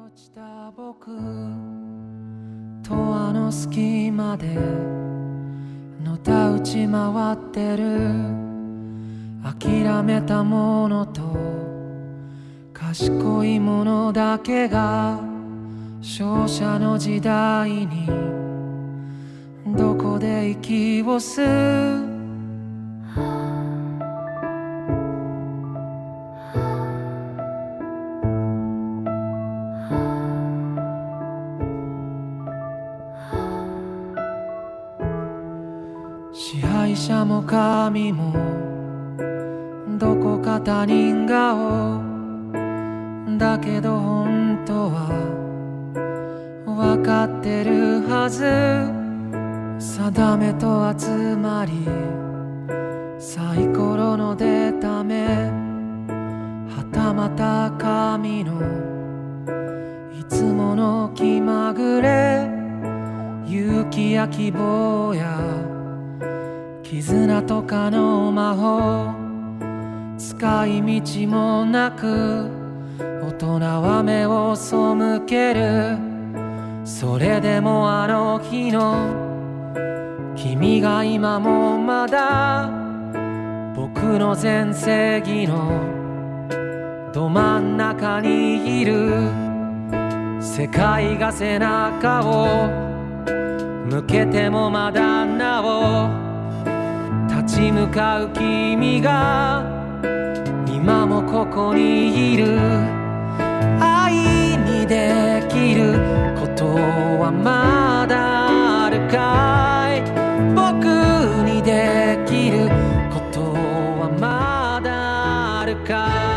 落ちた僕とあの隙間でのたうち回ってる諦めたものと賢いものだけが勝者の時代にどこで息を吸う支配者も神もどこか他人顔だけど本当は分かってるはず定めと集まりサイコロの出た目はたまた神のいつもの気まぐれ勇気や希望や絆とかの魔法使い道もなく大人は目を背けるそれでもあの日の君が今もまだ僕の全盛期のど真ん中にいる世界が背中を向けてもまだなお立ち向かう君が今もここにいる愛にできることはまだあるかい僕にできることはまだあるかい